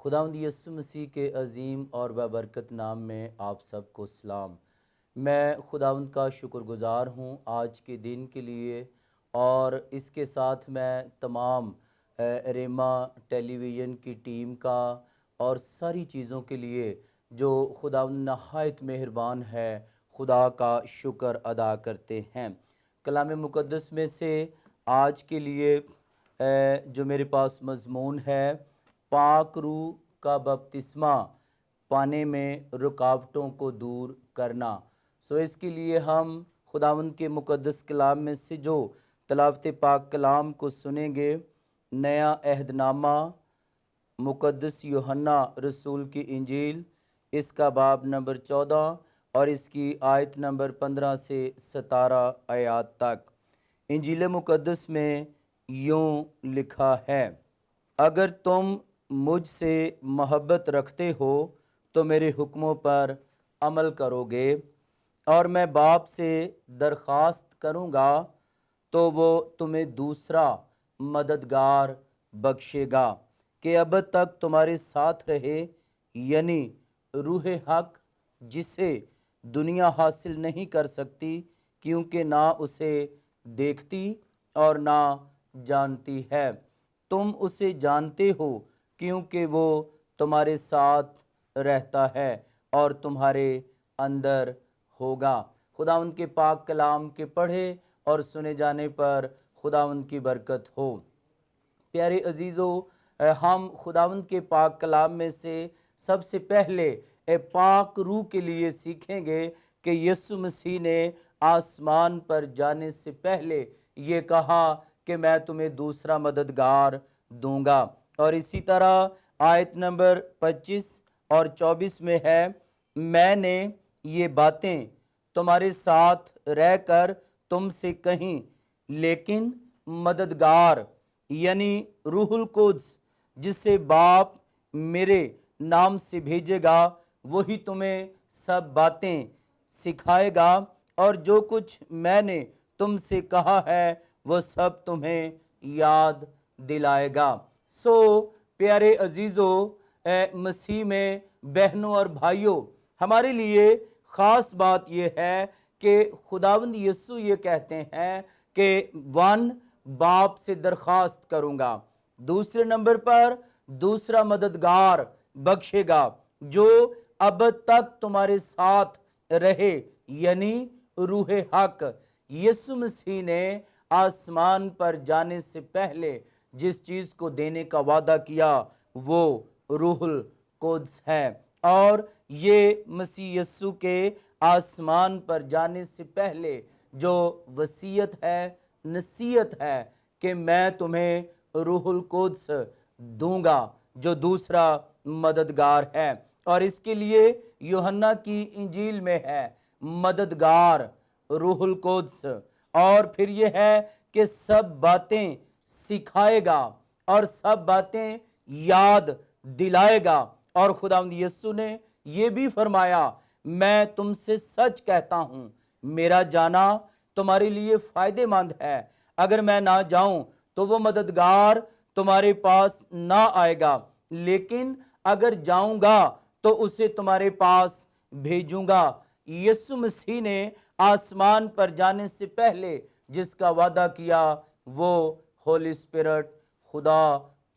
خداوند یسوع مسیح کے عظیم اور بابرکت نام میں آپ سب کو سلام۔ میں خداوند کا شکر گزار ہوں آج کے دن کے لیے، اور اس کے ساتھ میں تمام ریما ٹیلی ویژن کی ٹیم کا اور ساری چیزوں کے لیے جو خداوند نہایت مہربان ہے، خدا کا شکر ادا کرتے ہیں۔ کلام مقدس میں سے آج کے لیے جو میرے پاس مضمون ہے، پاک روح کا بپتسمہ پانے میں رکاوٹوں کو دور کرنا۔ اس کے لیے ہم خداوند کے مقدس کلام میں سے جو تلاوت پاک کلام کو سنیں گے، نیا عہد نامہ مقدس یوحنا رسول کی انجیل، اس کا باب نمبر 14 اور اس کی آیت نمبر 15 سے 17 آیات تک۔ انجیل مقدس میں یوں لکھا ہے: اگر تم مجھ سے محبت رکھتے ہو تو میرے حکموں پر عمل کرو گے، اور میں باپ سے درخواست کروں گا تو وہ تمہیں دوسرا مددگار بخشے گا کہ ابد تک تمہارے ساتھ رہے، یعنی روح حق، جسے دنیا حاصل نہیں کر سکتی کیونکہ نہ اسے دیکھتی اور نہ جانتی ہے۔ تم اسے جانتے ہو کیونکہ وہ تمہارے ساتھ رہتا ہے اور تمہارے اندر ہوگا۔ خداوند کے پاک کلام کے پڑھے اور سنے جانے پر خداوند کی برکت ہو۔ پیارے عزیزو، ہم خداوند کے پاک کلام میں سے سب سے پہلے پاک روح کے لیے سیکھیں گے کہ یسوع مسیح نے آسمان پر جانے سے پہلے یہ کہا کہ میں تمہیں دوسرا مددگار دوں گا، اور اسی طرح آیت نمبر 25 اور 24 میں ہے: میں نے یہ باتیں تمہارے ساتھ رہ کر تم سے کہیں، لیکن مددگار یعنی روح القدس جسے باپ میرے نام سے بھیجے گا، وہی تمہیں سب باتیں سکھائے گا، اور جو کچھ میں نے تم سے کہا ہے وہ سب تمہیں یاد دلائے گا۔ پیارے عزیزو، مسیح میں بہنوں اور بھائیوں، ہمارے لیے خاص بات یہ ہے کہ خداوند یسوع یہ کہتے ہیں کہ باپ سے درخواست کروں گا، دوسرے نمبر پر دوسرا مددگار بخشے گا جو ابد تک تمہارے ساتھ رہے، یعنی روح حق۔ یسوع مسیح نے آسمان پر جانے سے پہلے جس چیز کو دینے کا وعدہ کیا وہ روح القدس ہے، اور یہ مسیح یسوع کے آسمان پر جانے سے پہلے جو وصیت ہے، نصیحت ہے کہ میں تمہیں روح القدس دوں گا جو دوسرا مددگار ہے، اور اس کے لیے یوحنا کی انجیل میں ہے مددگار روح القدس، اور پھر یہ ہے کہ سب باتیں سکھائے گا اور سب باتیں یاد دلائے گا۔ اور خداوند یسوع نے یہ بھی فرمایا: میں تم سے سچ کہتا ہوں، میرا جانا تمہارے لیے فائدے مند ہے، اگر میں نہ جاؤں تو وہ مددگار تمہارے پاس نہ آئے گا، لیکن اگر جاؤں گا تو اسے تمہارے پاس بھیجوں گا۔ یسوع مسیح نے آسمان پر جانے سے پہلے جس کا وعدہ کیا وہ ہولی اسپرٹ، خدا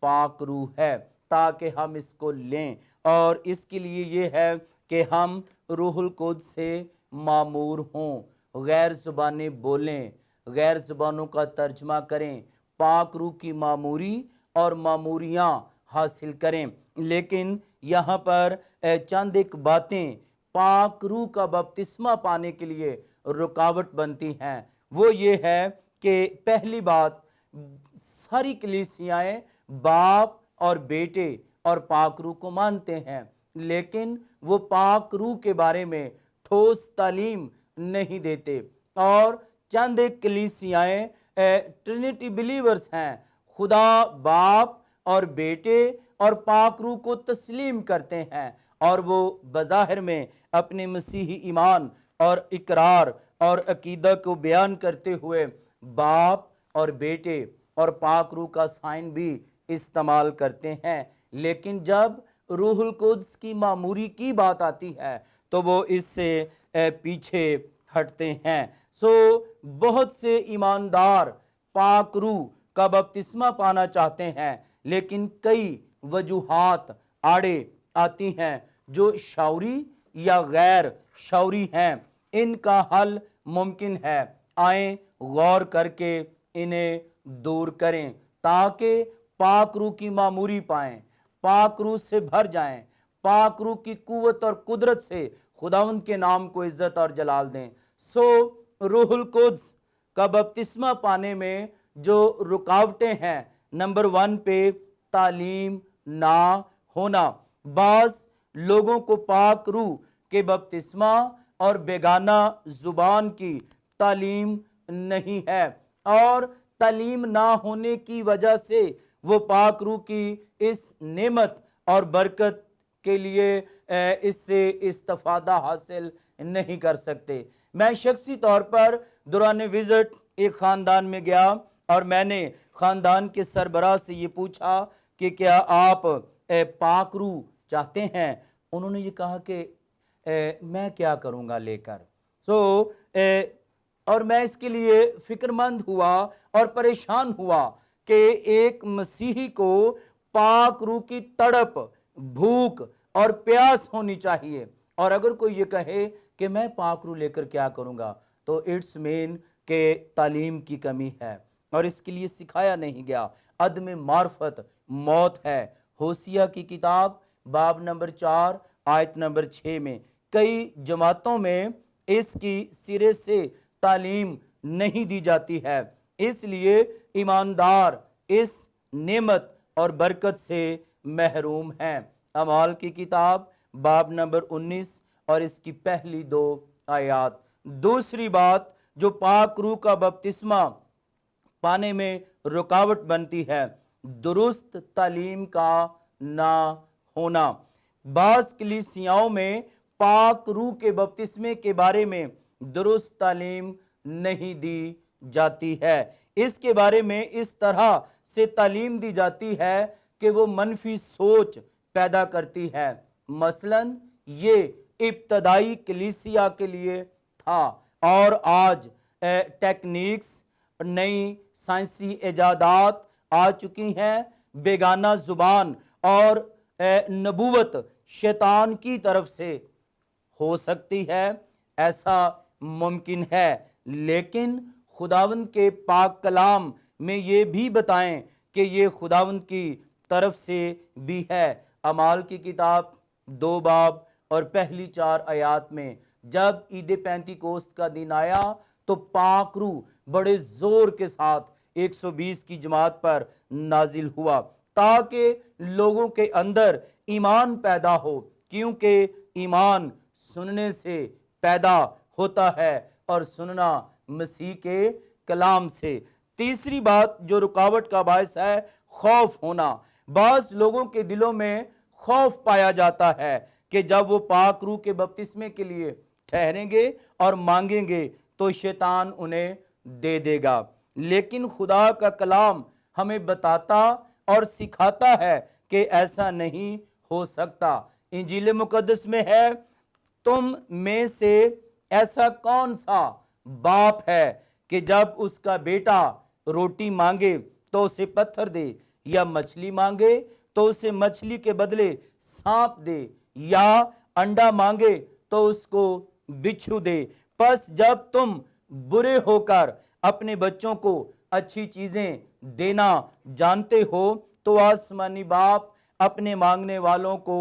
پاک روح ہے، تاکہ ہم اس کو لیں، اور اس کے لیے یہ ہے کہ ہم روح القدس سے معمور ہوں، غیر زبانیں بولیں، غیر زبانوں کا ترجمہ کریں، پاک روح کی معموری اور معموریاں حاصل کریں۔ لیکن یہاں پر چند ایک باتیں پاک روح کا بپتسمہ پانے کے لیے رکاوٹ بنتی ہیں۔ وہ یہ ہے کہ پہلی بات، ساری کلیسیائیں باپ اور بیٹے اور پاک روح کو مانتے ہیں، لیکن وہ پاک روح کے بارے میں ٹھوس تعلیم نہیں دیتے، اور چند ایک کلیسیائیں ٹرینٹی بلیورز ہیں، خدا باپ اور بیٹے اور پاک روح کو تسلیم کرتے ہیں، اور وہ بظاہر میں اپنے مسیحی ایمان اور اقرار اور عقیدہ کو بیان کرتے ہوئے باپ اور بیٹے اور پاک روح کا سائن بھی استعمال کرتے ہیں، لیکن جب روح القدس کی معموری کی بات آتی ہے تو وہ اس سے پیچھے ہٹتے ہیں۔ سو بہت سے ایماندار پاک روح کا بپتسمہ پانا چاہتے ہیں، لیکن کئی وجوہات آڑے آتی ہیں جو شعوری یا غیر شعوری ہیں۔ ان کا حل ممکن ہے، آئیں غور کر کے انہیں دور کریں تاکہ پاک روح کی معموری پائیں، پاک روح سے بھر جائیں، پاک روح کی قوت اور قدرت سے خداوند کے نام کو عزت اور جلال دیں۔ سو روح القدس کا بپتسمہ پانے میں جو رکاوٹیں ہیں، نمبر 1 پہ تعلیم نہ ہونا۔ بعض لوگوں کو پاک روح کے بپتسمہ اور بیگانہ زبان کی تعلیم نہیں ہے، اور تعلیم نہ ہونے کی وجہ سے وہ پاک روح کی اس نعمت اور برکت کے لیے اس سے استفادہ حاصل نہیں کر سکتے۔ میں شخصی طور پر دوران وزٹ ایک خاندان میں گیا اور میں نے خاندان کے سربراہ سے یہ پوچھا کہ کیا آپ پاک روح چاہتے ہیں؟ انہوں نے یہ کہا کہ میں کیا کروں گا لے کر۔ اور میں اس کے لیے فکر مند ہوا اور پریشان ہوا کہ ایک مسیحی کو پاک روح کی تڑپ، بھوک اور پیاس ہونی چاہیے، اور اگر کوئی یہ کہے کہ میں پاک روح لے کر کیا کروں گا تو اٹس مین کہ تعلیم کی کمی ہے اور اس کے لیے سکھایا نہیں گیا۔ عدم معرفت موت ہے۔ ہوسیہ کی کتاب باب نمبر 4 آیت نمبر 6 میں کئی جماعتوں میں اس کی سرے سے تعلیم نہیں دی جاتی ہے، اس لیے ایماندار اس نعمت اور برکت سے محروم ہیں۔ اعمال کی کتاب باب نمبر 19 اور اس کی پہلی 2 آیات۔ دوسری بات جو پاک روح کا بپتسمہ پانے میں رکاوٹ بنتی ہے، درست تعلیم کا نہ ہونا۔ بعض کلیسیاؤں میں پاک روح کے بپتسمے کے بارے میں درست تعلیم نہیں دی جاتی ہے۔ اس کے بارے میں اس طرح سے تعلیم دی جاتی ہے کہ وہ منفی سوچ پیدا کرتی ہے۔ مثلا یہ ابتدائی کلیسیا کے لیے تھا، اور آج ٹیکنیکس، نئی سائنسی ایجادات آ چکی ہیں۔ بیگانہ زبان اور نبوت شیطان کی طرف سے ہو سکتی ہے، ایسا ممکن ہے، لیکن خداوند کے پاک کلام میں یہ بھی بتائیں کہ یہ خداوند کی طرف سے بھی ہے۔ اعمال کی کتاب 2 باب اور پہلی 4 آیات میں جب عید پینتیکوست کا دن آیا تو پاک روح بڑے زور کے ساتھ 120 کی جماعت پر نازل ہوا تاکہ لوگوں کے اندر ایمان پیدا ہو، کیونکہ ایمان سننے سے پیدا ہوتا ہے اور سننا مسیح کے کلام سے۔ تیسری بات جو رکاوٹ کا باعث ہے، خوف ہونا۔ بعض لوگوں کے دلوں میں خوف پایا جاتا ہے کہ جب وہ پاک روح کے بپتسمے کے لیے ٹھہریں گے اور مانگیں گے تو شیطان انہیں دے دے گا، لیکن خدا کا کلام ہمیں بتاتا اور سکھاتا ہے کہ ایسا نہیں ہو سکتا۔ انجیل مقدس میں ہے، تم میں سے ایسا کون سا باپ ہے کہ جب اس کا بیٹا روٹی مانگے تو اسے پتھر دے، یا مچھلی مانگے تو اسے مچھلی کے بدلے سانپ دے، یا انڈا مانگے تو اس کو بچھو دے؟ پس جب تم برے ہو کر اپنے بچوں کو اچھی چیزیں دینا جانتے ہو تو آسمانی باپ اپنے مانگنے والوں کو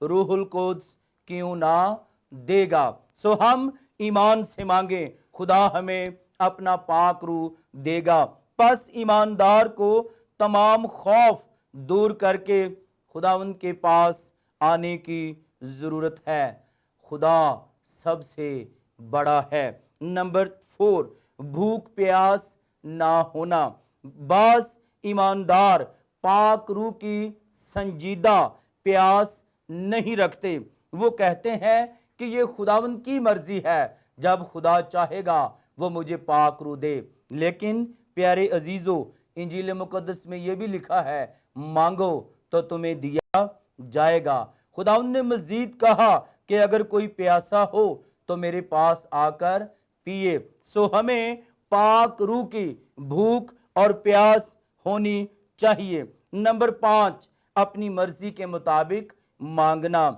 روح القدس کیوں نہ دے گا۔ سو ہم ایمان سے مانگیں، خدا ہمیں اپنا پاک روح دے گا۔ پس ایماندار کو تمام خوف دور کر کے خداوند کے پاس آنے کی ضرورت ہے۔ خدا سب سے بڑا ہے۔ نمبر 4، بھوک پیاس نہ ہونا۔ بعض ایماندار پاک روح کی سنجیدہ پیاس نہیں رکھتے۔ وہ کہتے ہیں کہ یہ خداوند کی مرضی ہے، جب خدا چاہے گا وہ مجھے پاک روح دے۔ لیکن پیارے عزیزو، انجیل مقدس میں یہ بھی لکھا ہے، مانگو تو تمہیں دیا جائے گا۔ خداوند نے مزید کہا کہ اگر کوئی پیاسا ہو تو میرے پاس آ کر پیے۔ سو ہمیں پاک روح کی بھوک اور پیاس ہونی چاہیے۔ نمبر 5، اپنی مرضی کے مطابق مانگنا۔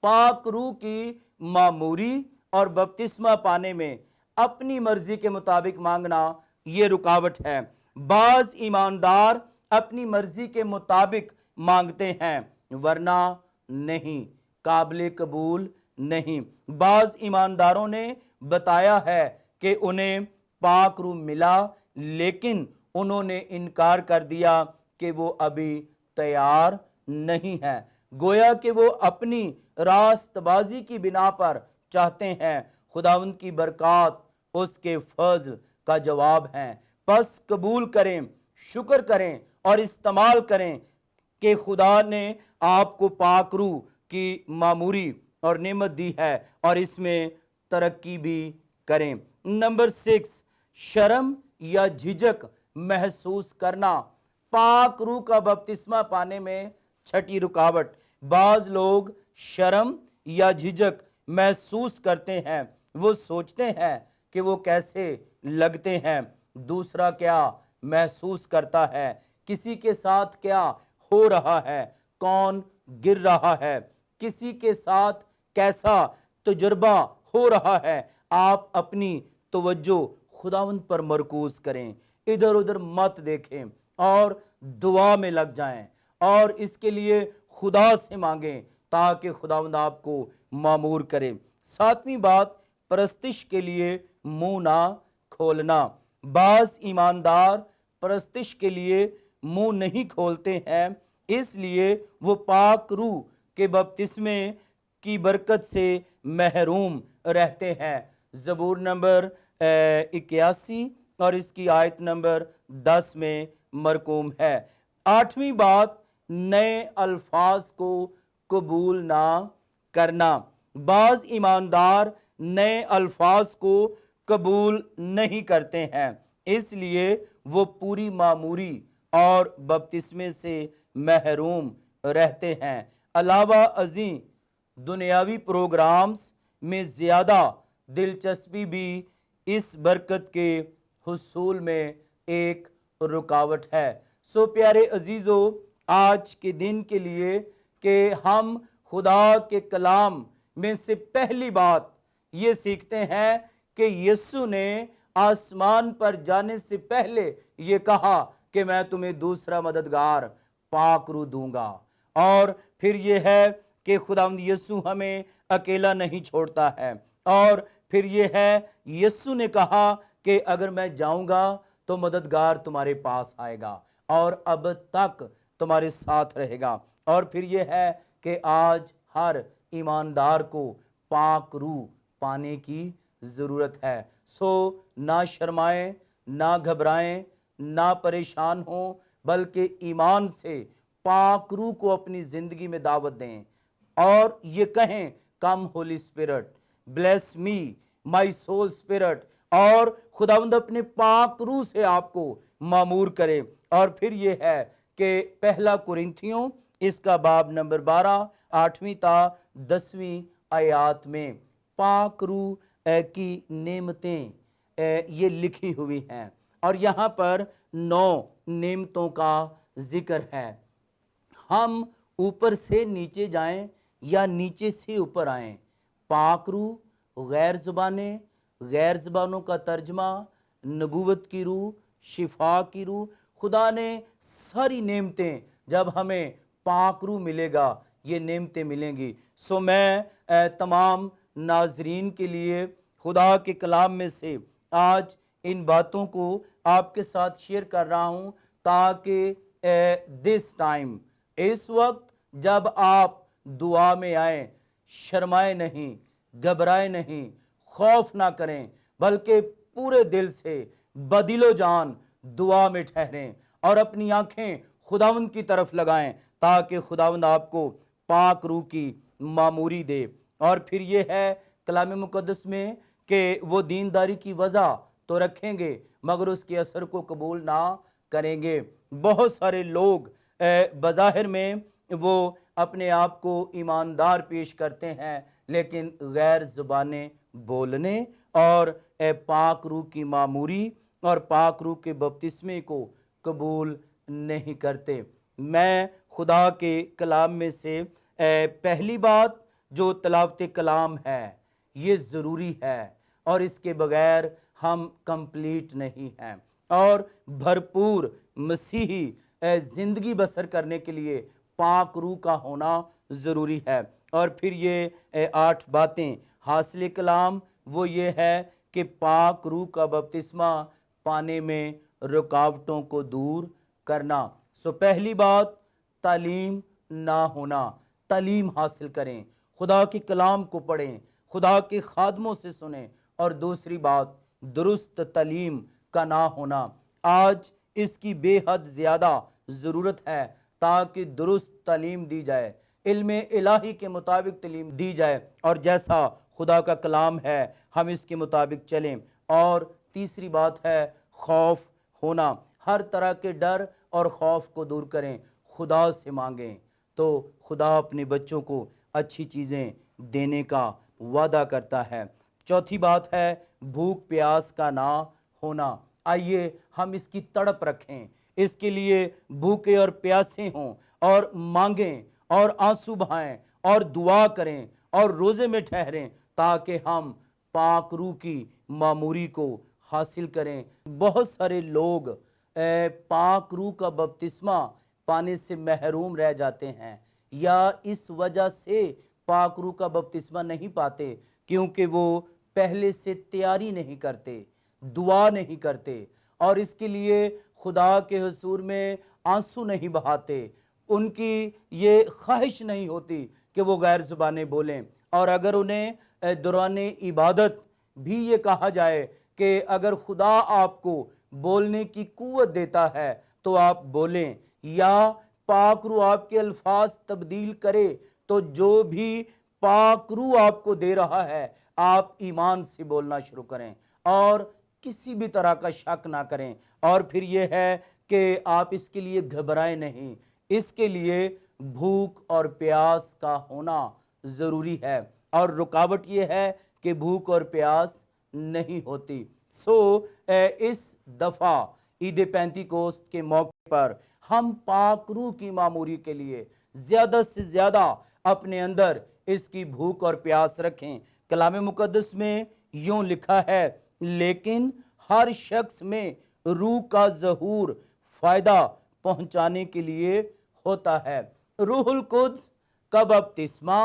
پاک روح کی معموری اور بپتسمہ پانے میں اپنی مرضی کے مطابق مانگنا یہ رکاوٹ ہے۔ بعض ایماندار اپنی مرضی کے مطابق مانگتے ہیں ورنہ نہیں، قابل قبول نہیں۔ بعض ایمانداروں نے بتایا ہے کہ انہیں پاک روح ملا لیکن انہوں نے انکار کر دیا کہ وہ ابھی تیار نہیں ہے، گویا کہ وہ اپنی راست بازی کی بنا پر چاہتے ہیں۔ خداوند کی برکات اس کے فضل کا جواب ہیں۔ پس قبول کریں، شکر کریں اور استعمال کریں کہ خدا نے آپ کو پاک روح کی معموری اور نعمت دی ہے اور اس میں ترقی بھی کریں۔ نمبر 6، شرم یا جھجک محسوس کرنا۔ پاک روح کا بپتسمہ پانے میں چھٹی رکاوٹ، بعض لوگ شرم یا جھجک محسوس کرتے ہیں۔ وہ سوچتے ہیں کہ وہ کیسے لگتے ہیں، دوسرا کیا محسوس کرتا ہے، کسی کے ساتھ کیا ہو رہا ہے، کون گر رہا ہے، کسی کے ساتھ کیسا تجربہ ہو رہا ہے۔ آپ اپنی توجہ خداوند پر مرکوز کریں، ادھر ادھر مت دیکھیں اور دعا میں لگ جائیں اور اس کے لیے خدا سے مانگیں تاکہ خداوند آپ کو معمور کرے۔ 7ویں بات، پرستش کے لیے منہ نہ کھولنا۔ بعض ایماندار پرستش کے لیے منہ نہیں کھولتے ہیں، اس لیے وہ پاک روح کے بپتسمے کی برکت سے محروم رہتے ہیں۔ زبور نمبر 81 اور اس کی آیت نمبر 10 میں مرقوم ہے۔ 8ویں بات، نئے الفاظ کو قبول نہ کرنا۔ بعض ایماندار نئے الفاظ کو قبول نہیں کرتے ہیں، اس لیے وہ پوری معموری اور بپتسمے سے محروم رہتے ہیں۔ علاوہ ازیں دنیاوی پروگرامز میں زیادہ دلچسپی بھی اس برکت کے حصول میں ایک رکاوٹ ہے۔ سو پیارے عزیزو، آج کے دن کے لیے کہ ہم خدا کے کلام میں سے پہلی بات یہ سیکھتے ہیں کہ یسوع نے آسمان پر جانے سے پہلے یہ کہا کہ میں تمہیں دوسرا مددگار پاک روح دوں گا، اور پھر یہ ہے کہ خداوند یسوع ہمیں اکیلا نہیں چھوڑتا ہے، اور پھر یہ ہے یسوع نے کہا کہ اگر میں جاؤں گا تو مددگار تمہارے پاس آئے گا اور اب تک تمہارے ساتھ رہے گا۔ اور پھر یہ ہے کہ آج ہر ایماندار کو پاک روح پانے کی ضرورت ہے۔ سو نہ شرمائیں، نہ گھبرائیں، نہ پریشان ہوں، بلکہ ایمان سے پاک روح کو اپنی زندگی میں دعوت دیں اور یہ کہیں، کم ہولی اسپرٹ، بلیس می مائی سول اسپرٹ، اور خداوند اپنے پاک روح سے آپ کو معمور کرے۔ اور پھر یہ ہے کہ پہلا کرنتھیوں اس کا باب نمبر 12 8ویں تا 10ویں آیات میں پاک روح کی نعمتیں یہ لکھی ہوئی ہیں، اور یہاں پر 9 نعمتوں کا ذکر ہے۔ ہم اوپر سے نیچے جائیں یا نیچے سے اوپر آئیں، پاک روح، غیر زبانیں، غیر زبانوں کا ترجمہ، نبوت کی روح، شفا کی روح، خدا نے ساری نعمتیں جب ہمیں پاک روح ملے گا یہ نعمتیں ملیں گی۔ سو میں تمام ناظرین کے لیے خدا کے کلام میں سے آج ان باتوں کو آپ کے ساتھ شیئر کر رہا ہوں تاکہ دس ٹائم، اس وقت جب آپ دعا میں آئیں، شرمائے نہیں، گھبرائے نہیں، خوف نہ کریں، بلکہ پورے دل سے بدل و جان دعا میں ٹھہریں اور اپنی آنکھیں خداوند کی طرف لگائیں تاکہ خداوند آپ کو پاک روح کی معموری دے۔ اور پھر یہ ہے کلام مقدس میں کہ وہ دینداری کی وضع تو رکھیں گے مگر اس کے اثر کو قبول نہ کریں گے۔ بہت سارے لوگ بظاہر میں وہ اپنے آپ کو ایماندار پیش کرتے ہیں لیکن غیر زبانیں بولنے اور پاک روح کی معموری اور پاک روح کے بپتسمے کو قبول نہیں کرتے۔ میں خدا کے کلام میں سے پہلی بات جو تلاوت کلام ہے یہ ضروری ہے اور اس کے بغیر ہم کمپلیٹ نہیں ہیں، اور بھرپور مسیحی زندگی بسر کرنے کے لیے پاک روح کا ہونا ضروری ہے۔ اور پھر یہ 8 باتیں حاصل کلام وہ یہ ہے کہ پاک روح کا بپتسمہ پانے میں رکاوٹوں کو دور کرنا۔ پہلی بات تعلیم نہ ہونا، تعلیم حاصل کریں، خدا کے کلام کو پڑھیں، خدا کے خادموں سے سنیں۔ اور دوسری بات درست تعلیم کا نہ ہونا، آج اس کی بے حد زیادہ ضرورت ہے تاکہ درست تعلیم دی جائے، علم الہی کے مطابق تعلیم دی جائے اور جیسا خدا کا کلام ہے ہم اس کے مطابق چلیں۔ اور تیسری بات ہے خوف ہونا، ہر طرح کے ڈر اور خوف کو دور کریں، خدا سے مانگیں تو خدا اپنے بچوں کو اچھی چیزیں دینے کا وعدہ کرتا ہے۔ چوتھی بات ہے بھوک پیاس کا نہ ہونا، آئیے ہم اس کی تڑپ رکھیں، اس کے لیے بھوکے اور پیاسے ہوں اور مانگیں اور آنسو بہائیں اور دعا کریں اور روزے میں ٹھہریں تاکہ ہم پاک روح کی معموری کو حاصل کریں۔ بہت سارے لوگ پاک روح کا بپتسمہ پانے سے محروم رہ جاتے ہیں یا اس وجہ سے پاک روح کا بپتسمہ نہیں پاتے کیونکہ وہ پہلے سے تیاری نہیں کرتے، دعا نہیں کرتے اور اس کے لیے خدا کے حضور میں آنسو نہیں بہاتے، ان کی یہ خواہش نہیں ہوتی کہ وہ غیر زبانیں بولیں۔ اور اگر انہیں دوران عبادت بھی یہ کہا جائے کہ اگر خدا آپ کو بولنے کی قوت دیتا ہے تو آپ بولیں، یا پاک روح آپ کے الفاظ تبدیل کرے تو جو بھی پاک روح آپ کو دے رہا ہے آپ ایمان سے بولنا شروع کریں اور کسی بھی طرح کا شک نہ کریں۔ اور پھر یہ ہے کہ آپ اس کے لیے گھبرائیں نہیں، اس کے لیے بھوک اور پیاس کا ہونا ضروری ہے، اور رکاوٹ یہ ہے کہ بھوک اور پیاس نہیں ہوتی۔ اس دفعہ عید پینتیکوست کے موقع پر ہم پاک روح کی معموری کے لیے زیادہ سے زیادہ اپنے اندر اس کی بھوک اور پیاس رکھیں۔ کلام مقدس میں یوں لکھا ہے، لیکن ہر شخص میں روح کا ظہور فائدہ پہنچانے کے لیے ہوتا ہے۔ روح القدس کا بپتسمہ،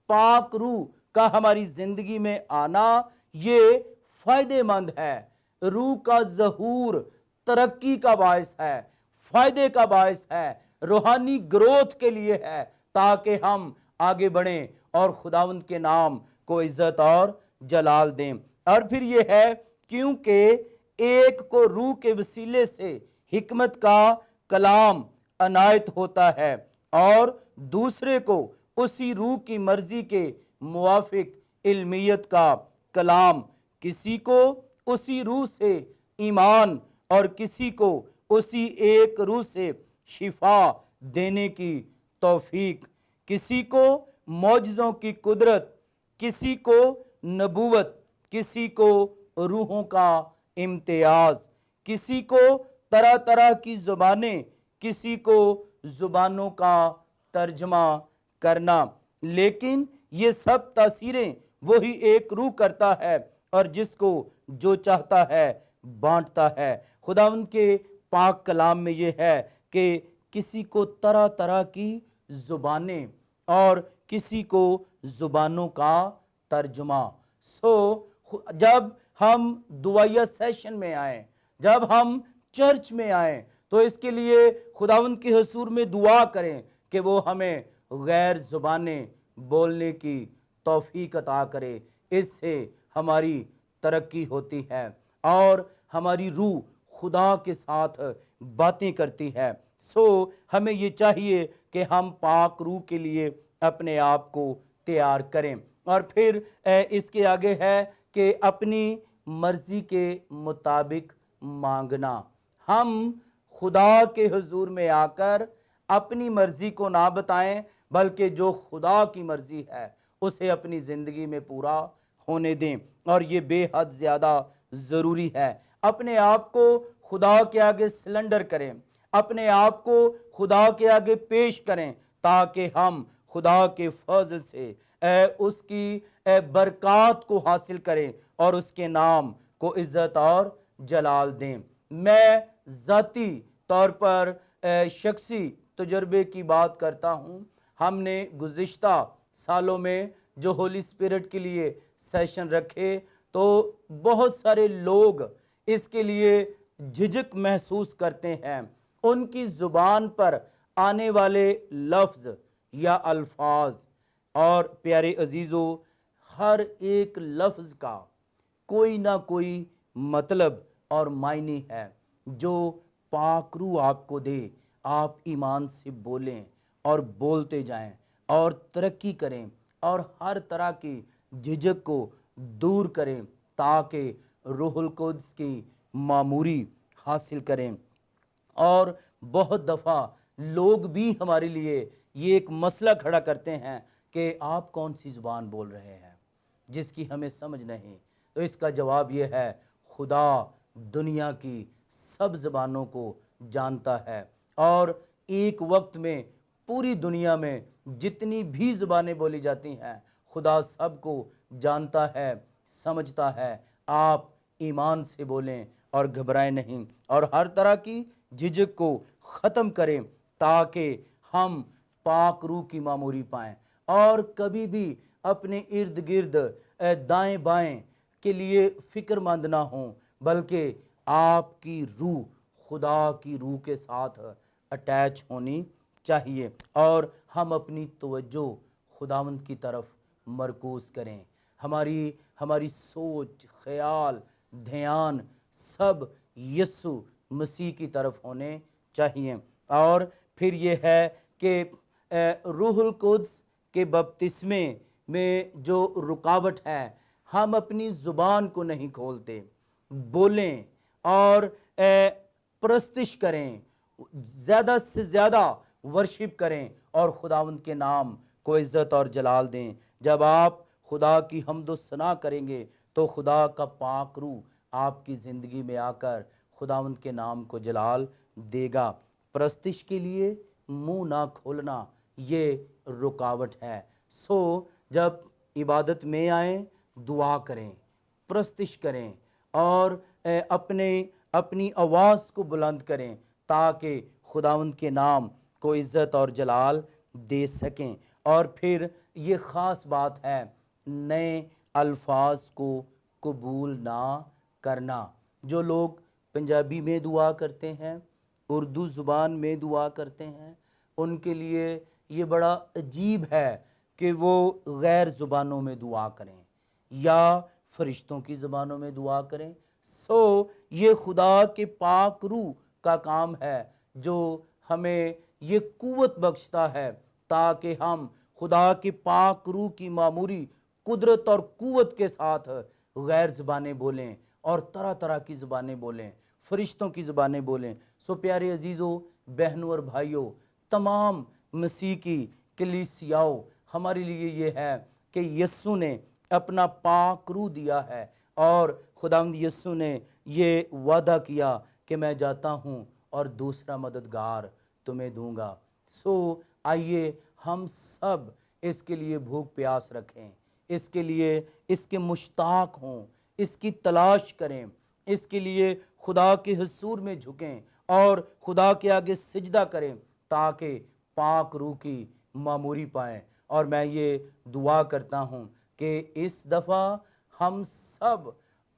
پاک روح کا ہماری زندگی میں آنا یہ فائدے مند ہے۔ روح کا ظہور ترقی کا باعث ہے، فائدے کا باعث ہے، روحانی گروتھ کے لیے ہے تاکہ ہم آگے بڑھیں اور خداوند کے نام کو عزت اور جلال دیں۔ اور پھر یہ ہے کیونکہ ایک کو روح کے وسیلے سے حکمت کا کلام عنایت ہوتا ہے اور دوسرے کو اسی روح کی مرضی کے موافق علمیت کا کلام، کسی کو اسی روح سے ایمان اور کسی کو اسی ایک روح سے شفا دینے کی توفیق، کسی کو معجزوں کی قدرت، کسی کو نبوت، کسی کو روحوں کا امتیاز، کسی کو طرح طرح کی زبانیں، کسی کو زبانوں کا ترجمہ کرنا، لیکن یہ سب تاثیریں وہی ایک روح کرتا ہے اور جس کو جو چاہتا ہے بانٹتا ہے۔ خدا ان کے پاک کلام میں یہ ہے کہ کسی کو طرح طرح کی زبانیں اور کسی کو زبانوں کا ترجمہ۔ جب ہم دعائیہ سیشن میں آئیں، جب ہم چرچ میں آئیں تو اس کے لیے خداوند کے حضور میں دعا کریں کہ وہ ہمیں غیر زبانیں بولنے کی توفیق عطا کرے۔ اس سے ہماری ترقی ہوتی ہے اور ہماری روح خدا کے ساتھ باتیں کرتی ہے۔ ہمیں یہ چاہیے کہ ہم پاک روح کے لیے اپنے آپ کو تیار کریں۔ اور پھر اس کے آگے ہے کہ اپنی مرضی کے مطابق مانگنا۔ ہم خدا کے حضور میں آ کر اپنی مرضی کو نہ بتائیں بلکہ جو خدا کی مرضی ہے اسے اپنی زندگی میں پورا ہونے دیں۔ اور یہ بے حد زیادہ ضروری ہے۔ اپنے آپ کو خدا کے آگے سلنڈر کریں، اپنے آپ کو خدا کے آگے پیش کریں، تاکہ ہم خدا کے فضل سے اس کی برکات کو حاصل کریں اور اس کے نام کو عزت اور جلال دیں۔ میں ذاتی طور پر شخصی تجربے کی بات کرتا ہوں۔ ہم نے گزشتہ سالوں میں جو ہولی اسپرٹ کے لیے سیشن رکھے تو بہت سارے لوگ اس کے لیے جھجک محسوس کرتے ہیں۔ ان کی زبان پر آنے والے لفظ یا الفاظ، اور پیارے عزیزو، ہر ایک لفظ کا کوئی نہ کوئی مطلب اور معنی ہے جو پاک روح آپ کو دے۔ آپ ایمان سے بولیں اور بولتے جائیں اور ترقی کریں اور ہر طرح کی جھجک کو دور کریں تاکہ روح القدس کی معموری حاصل کریں۔ اور بہت دفعہ لوگ بھی ہمارے لیے یہ ایک مسئلہ کھڑا کرتے ہیں کہ آپ کون سی زبان بول رہے ہیں جس کی ہمیں سمجھ نہیں۔ تو اس کا جواب یہ ہے، خدا دنیا کی سب زبانوں کو جانتا ہے، اور ایک وقت میں پوری دنیا میں جتنی بھی زبانیں بولی جاتی ہیں خدا سب کو جانتا ہے، سمجھتا ہے۔ آپ ایمان سے بولیں اور گھبرائیں نہیں، اور ہر طرح کی جھجک کو ختم کریں تاکہ ہم پاک روح کی معموری پائیں، اور کبھی بھی اپنے ارد گرد دائیں بائیں کے لیے فکر مند نہ ہوں، بلکہ آپ کی روح خدا کی روح کے ساتھ اٹیچ ہونی چاہیے، اور ہم اپنی توجہ خداوند کی طرف مرکوز کریں۔ ہماری سوچ، خیال، دھیان سب یسوع مسیح کی طرف ہونے چاہیے۔ اور پھر یہ ہے کہ روح القدس کے بپتسمے میں جو رکاوٹ ہے، ہم اپنی زبان کو نہیں کھولتے۔ بولیں اور پرستش کریں، زیادہ سے زیادہ ورشپ کریں اور خداوند کے نام کو عزت اور جلال دیں۔ جب آپ خدا کی حمد و ثنا کریں گے تو خدا کا پاک روح آپ کی زندگی میں آ کر خداوند کے نام کو جلال دے گا۔ پرستش کے لیے منہ نہ کھولنا یہ رکاوٹ ہے۔ سو جب عبادت میں آئیں، دعا کریں، پرستش کریں اور اپنی آواز کو بلند کریں تاکہ خداوند کے نام کو عزت اور جلال دے سکیں۔ اور پھر یہ خاص بات ہے، نئے الفاظ کو قبول نہ کرنا۔ جو لوگ پنجابی میں دعا کرتے ہیں، اردو زبان میں دعا کرتے ہیں، ان کے لیے یہ بڑا عجیب ہے کہ وہ غیر زبانوں میں دعا کریں یا فرشتوں کی زبانوں میں دعا کریں۔ سو یہ خدا کے پاک روح کا کام ہے جو ہمیں یہ قوت بخشتا ہے تاکہ ہم خدا کے پاک روح کی معموری قدرت اور قوت کے ساتھ غیر زبانیں بولیں اور طرح طرح کی زبانیں بولیں، فرشتوں کی زبانیں بولیں۔ سو پیارے عزیزو، بہنوں اور بھائیوں، تمام مسیح کی کلیسیاؤں، ہمارے لیے یہ ہے کہ یسوع نے اپنا پاک روح دیا ہے، اور خداوند یسوع نے یہ وعدہ کیا کہ میں جاتا ہوں اور دوسرا مددگار تمہیں دوں گا۔ سو آئیے ہم سب اس کے لیے بھوک پیاس رکھیں، اس کے لیے اس کے مشتاق ہوں، اس کی تلاش کریں، اس کے لیے خدا کے حضور میں جھکیں اور خدا کے آگے سجدہ کریں تاکہ پاک روح کی معموری پائیں۔ اور میں یہ دعا کرتا ہوں کہ اس دفعہ ہم سب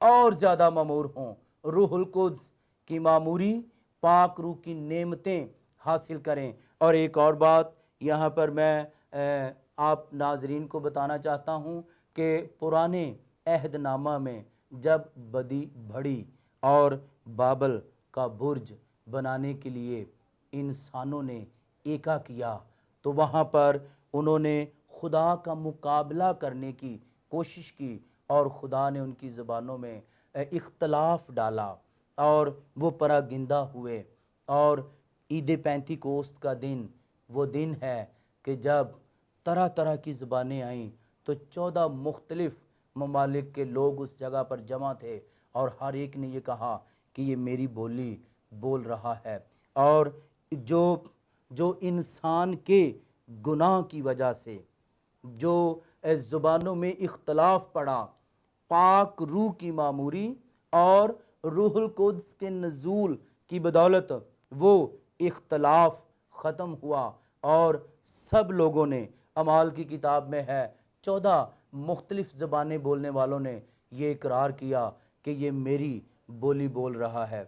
اور زیادہ معمور ہوں، روح القدس کی معموری، پاک روح کی نعمتیں حاصل کریں۔ اور ایک اور بات یہاں پر میں آپ ناظرین کو بتانا چاہتا ہوں کہ پرانے عہد نامہ میں جب بدی بڑھی اور بابل کا برج بنانے کے لیے انسانوں نے ایکا کیا تو وہاں پر انہوں نے خدا کا مقابلہ کرنے کی کوشش کی، اور خدا نے ان کی زبانوں میں اختلاف ڈالا اور وہ پراگندہ ہوئے۔ اور عید پینتی کوست کا دن وہ دن ہے کہ جب طرح طرح کی زبانیں آئیں تو 14 مختلف ممالک کے لوگ اس جگہ پر جمع تھے، اور ہر ایک نے یہ کہا کہ یہ میری بولی بول رہا ہے۔ اور جو انسان کے گناہ کی وجہ سے جو زبانوں میں اختلاف پڑا، پاک روح کی معموری اور روح القدس کے نزول کی بدولت وہ اختلاف ختم ہوا، اور سب لوگوں نے، اعمال کی کتاب میں ہے، 14 مختلف زبانیں بولنے والوں نے یہ اقرار کیا کہ یہ میری بولی بول رہا ہے۔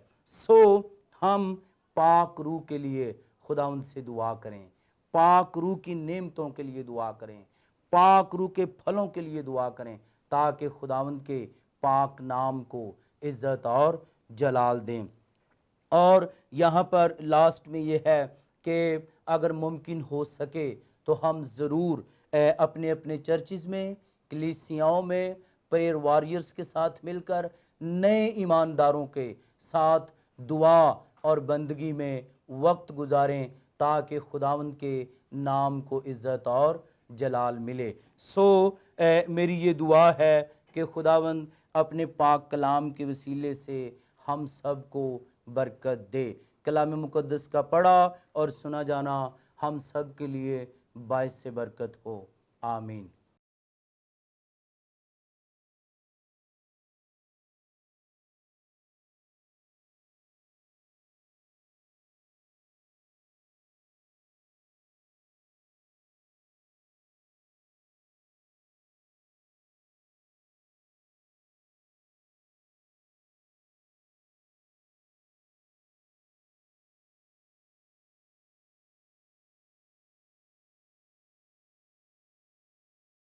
ہم پاک روح کے لیے خداوند سے دعا کریں، پاک روح کی نعمتوں کے لیے دعا کریں، پاک روح کے پھلوں کے لیے دعا کریں، تاکہ خداوند کے پاک نام کو عزت اور جلال دیں۔ اور یہاں پر لاسٹ میں یہ ہے کہ اگر ممکن ہو سکے تو ہم ضرور اپنے اپنے چرچز میں، کلیسیاؤں میں پریئر وارئرز کے ساتھ مل کر نئے ایمانداروں کے ساتھ دعا اور بندگی میں وقت گزاریں، تاکہ خداوند کے نام کو عزت اور جلال ملے۔ میری یہ دعا ہے کہ خداوند اپنے پاک کلام کے وسیلے سے ہم سب کو برکت دے۔ کلام مقدس کا پڑھا اور سنا جانا ہم سب کے لیے باعث برکت ہو، آمین۔